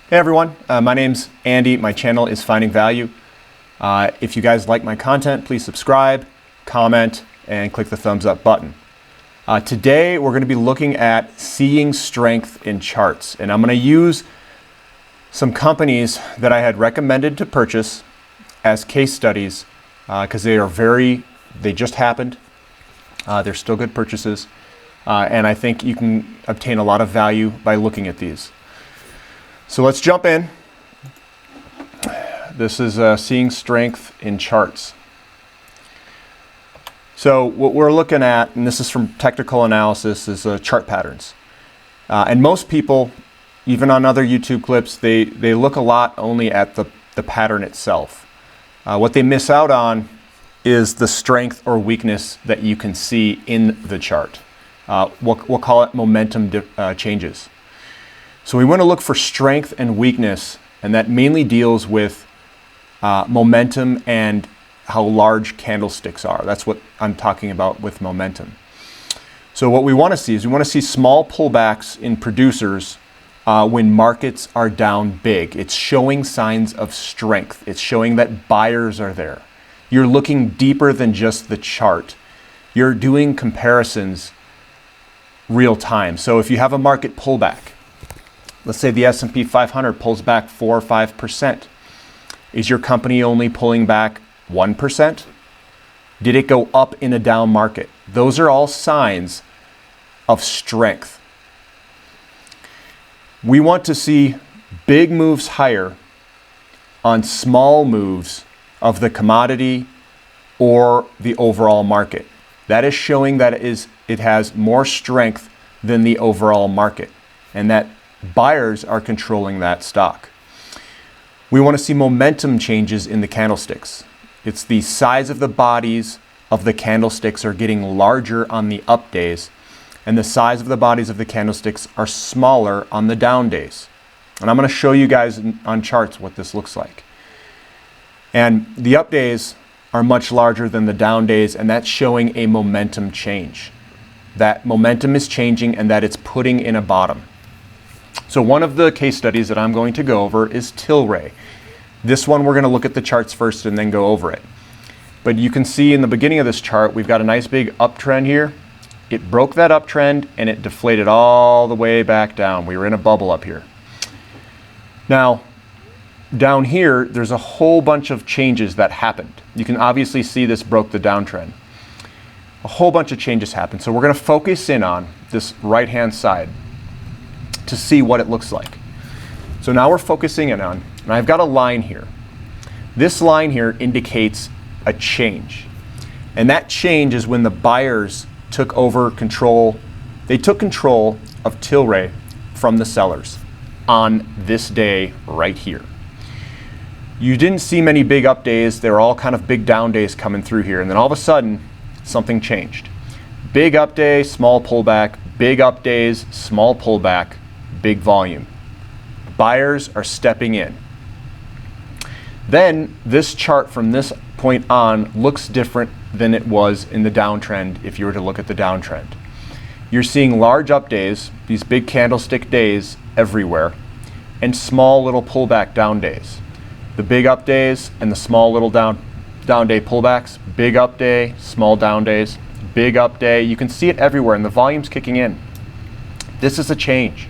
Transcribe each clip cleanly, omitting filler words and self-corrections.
Hey everyone, my name's Andy. My channel is Finding Value. If you guys like my content, please subscribe, comment, and click the thumbs up button. Today we're going to be looking at seeing strength in charts, and I'm going to use some companies that I had recommended to purchase as case studies because they just happened. They're still good purchases, and I think you can obtain a lot of value by looking at these. So let's jump in. This is seeing strength in charts. So what we're looking at, and this is from technical analysis, is chart patterns. And most people, even on other YouTube clips, they look a lot only at the pattern itself. What they miss out on is the strength or weakness that you can see in the chart. We'll call it momentum changes. So we want to look for strength and weakness, and that mainly deals with momentum and how large candlesticks are. That's what I'm talking about with momentum. So what we want to see is we want to see small pullbacks in producers when markets are down big. It's showing signs of strength. It's showing that buyers are there. You're looking deeper than just the chart. You're doing comparisons real time. So if you have a market pullback, let's say the S&P 500 pulls back 4 or 5%. Is your company only pulling back 1%? Did it go up in a down market? Those are all signs of strength. We want to see big moves higher on small moves of the commodity or the overall market. That is showing that it has more strength than the overall market, and that buyers are controlling that stock. We want to see momentum changes in the candlesticks. It's the size of the bodies of the candlesticks are getting larger on the up days, and the size of the bodies of the candlesticks are smaller on the down days. And I'm going to show you guys on charts what this looks like. And the up days are much larger than the down days, and that's showing a momentum change. That momentum is changing and that it's putting in a bottom. So one of the case studies that I'm going to go over is Tilray. This one we're going to look at the charts first and then go over it. But you can see in the beginning of this chart, we've got a nice big uptrend here. It broke that uptrend and it deflated all the way back down. We were in a bubble up here. Now, down here, there's a whole bunch of changes that happened. You can obviously see this broke the downtrend. A whole bunch of changes happened. So we're going to focus in on this right-hand side to see what it looks like. So now we're focusing in on, and I've got a line here. This line here indicates a change. And that change is when the buyers took over control. They took control of Tilray from the sellers on this day right here. You didn't see many big up days. They were all kind of big down days coming through here. And then all of a sudden, something changed. Big up day, small pullback, big up days, small pullback, big volume. Buyers are stepping in. Then this chart from this point on looks different than it was in the downtrend if you were to look at the downtrend. You're seeing large up days, these big candlestick days everywhere, and small little pullback down days. The big up days and the small little down day pullbacks, big up day, small down days, big up day. You can see it everywhere and the volume's kicking in. This is a change.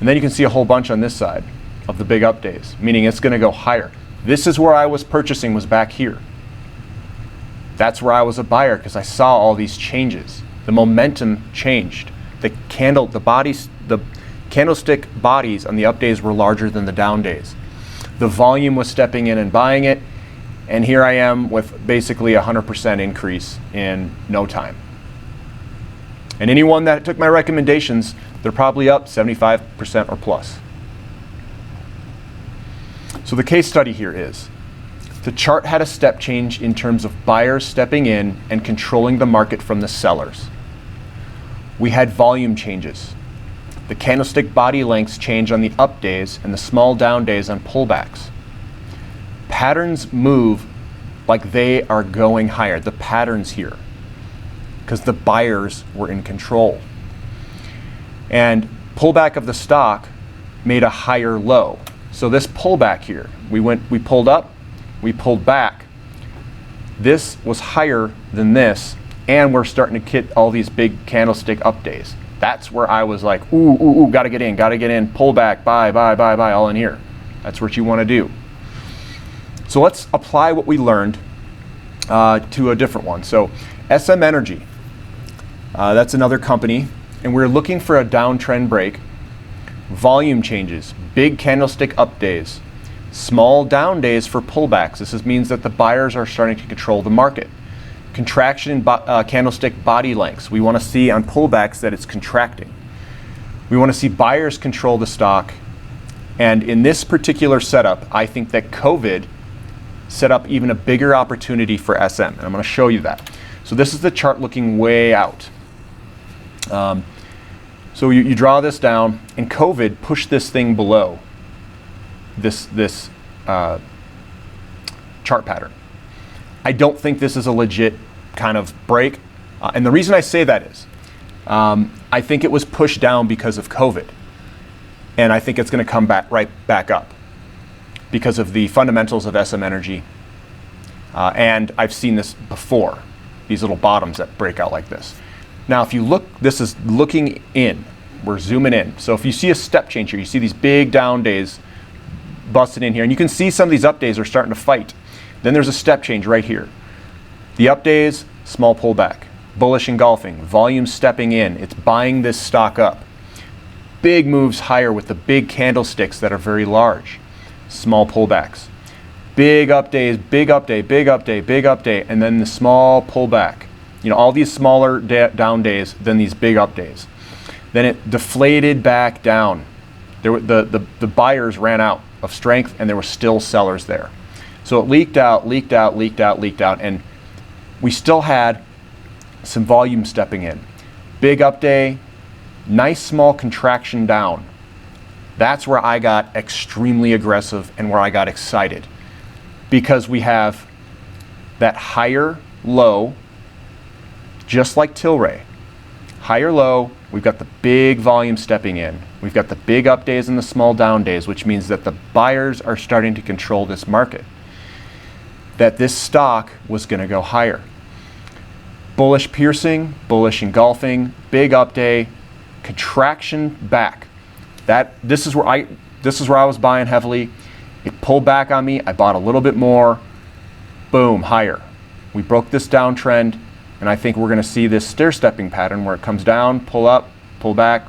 And then you can see a whole bunch on this side of the big up days, meaning it's going to go higher. This is where I was purchasing, was back here. That's where I was a buyer because I saw all these changes. The momentum changed. The candlestick bodies on the up days were larger than the down days. The volume was stepping in and buying it, and here I am with basically 100% increase in no time. And anyone that took my recommendations, they're probably up 75% or plus. So the case study here is, the chart had a step change in terms of buyers stepping in and controlling the market from the sellers. We had volume changes. The candlestick body lengths change on the up days and the small down days on pullbacks. Patterns move like they are going higher. The patterns here, because the buyers were in control. And pullback of the stock made a higher low. So this pullback here, we pulled up, we pulled back. This was higher than this, and we're starting to hit all these big candlestick up days. That's where I was like, ooh, gotta get in, pull back, buy, all in here. That's what you want to do. So let's apply what we learned to a different one. So SM Energy, that's another company, and we're looking for a downtrend break. Volume changes, big candlestick up days, small down days for pullbacks. This means that the buyers are starting to control the market. Contraction in candlestick body lengths. We want to see on pullbacks that it's contracting. We want to see buyers control the stock. And in this particular setup, I think that COVID set up even a bigger opportunity for SM. And I'm going to show you that. So this is the chart looking way out. So you draw this down, and COVID pushed this thing below this chart pattern. I don't think this is a legit kind of break. And the reason I say that is, I think it was pushed down because of COVID. And I think it's going to come right back up because of the fundamentals of SM Energy. And I've seen this before, these little bottoms that break out like this. Now, if you look, this is looking in. We're zooming in. So if you see a step change here, you see these big down days busted in here. And you can see some of these up days are starting to fight. Then there's a step change right here. The up days, small pullback. Bullish engulfing, volume stepping in. It's buying this stock up. Big moves higher with the big candlesticks that are very large. Small pullbacks. Big up days, big up day, big up day, big up day, and then the small pullback. You know, all these smaller down days, then these big up days. Then it deflated back down. The buyers ran out of strength, and there were still sellers there. So it leaked out, and we still had some volume stepping in. Big up day, nice small contraction down. That's where I got extremely aggressive and where I got excited, because we have that higher low, just like Tilray. Higher low, we've got the big volume stepping in. We've got the big up days and the small down days, which means that the buyers are starting to control this market. That this stock was going to go higher. Bullish piercing, bullish engulfing, big up day, contraction back. This is where I was buying heavily. It pulled back on me. I bought a little bit more. Boom, higher. We broke this downtrend. And I think we're going to see this stair-stepping pattern where it comes down, pull up, pull back,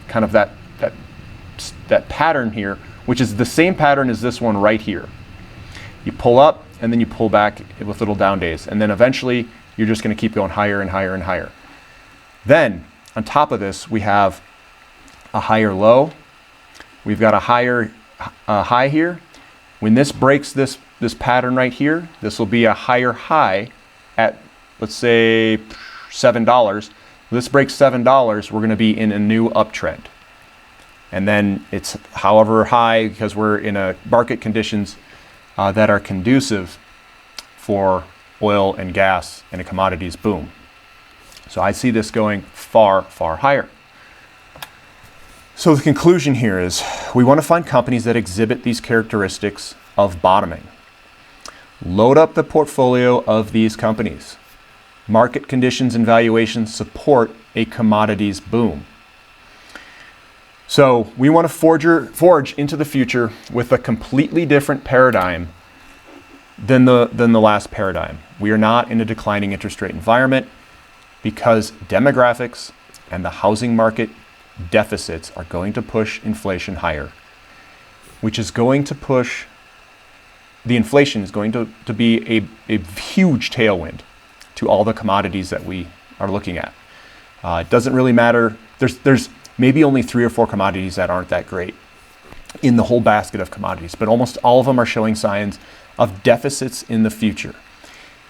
kind of that pattern here, which is the same pattern as this one right here. You pull up, and then you pull back with little down days. And then eventually, you're just going to keep going higher and higher and higher. Then, on top of this, we have a higher low. We've got a higher high here. When this breaks this pattern right here, this will be a higher high at, let's say, $7. This breaks $7, we're going to be in a new uptrend. And then it's however high, because we're in a market conditions that are conducive for oil and gas and commodities boom. So I see this going far, far higher. So the conclusion here is we want to find companies that exhibit these characteristics of bottoming. Load up the portfolio of these companies. Market conditions and valuations support a commodities boom. So we want to forge into the future with a completely different paradigm than the last paradigm. We are not in a declining interest rate environment because demographics and the housing market deficits are going to push inflation higher, which is going to push, the inflation is going to be a huge tailwind to all the commodities that we are looking at. It doesn't really matter. There's maybe only 3 or 4 commodities that aren't that great in the whole basket of commodities, but almost all of them are showing signs of deficits in the future.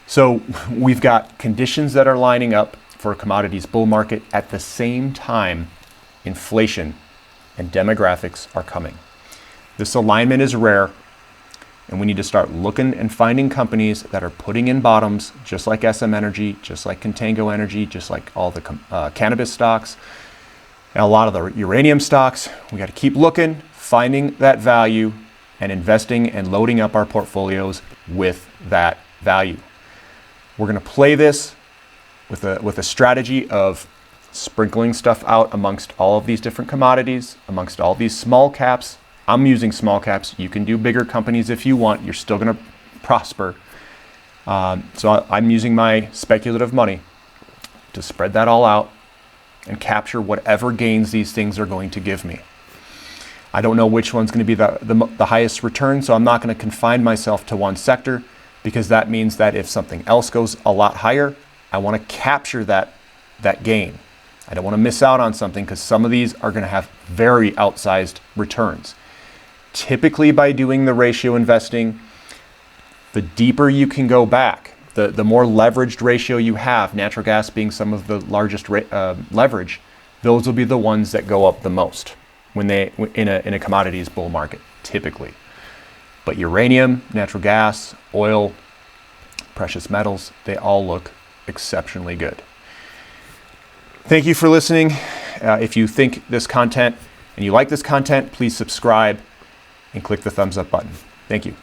So we've got conditions that are lining up for a commodities bull market. At the same time, inflation and demographics are coming. This alignment is rare, and we need to start looking and finding companies that are putting in bottoms, just like SM Energy, just like Contango Energy, just like all the cannabis stocks, and a lot of the uranium stocks. We got to keep looking, finding that value and investing and loading up our portfolios with that value. We're going to play this with a strategy of sprinkling stuff out amongst all of these different commodities, amongst all these small caps. I'm using small caps. You can do bigger companies if you want. You're still going to prosper. So I'm using my speculative money to spread that all out and capture whatever gains these things are going to give me. I don't know which one's going to be the highest return, so I'm not going to confine myself to one sector, because that means that if something else goes a lot higher, I want to capture that gain. I don't want to miss out on something, because some of these are going to have very outsized returns. Typically, by doing the ratio investing, the deeper you can go back, the more leveraged ratio you have, natural gas being some of the largest leverage, those will be the ones that go up the most when in a commodities bull market, typically. But uranium, natural gas, oil, precious metals, they all look exceptionally good. Thank you for listening. If you think this content and you like this content, please subscribe and click the thumbs up button. Thank you.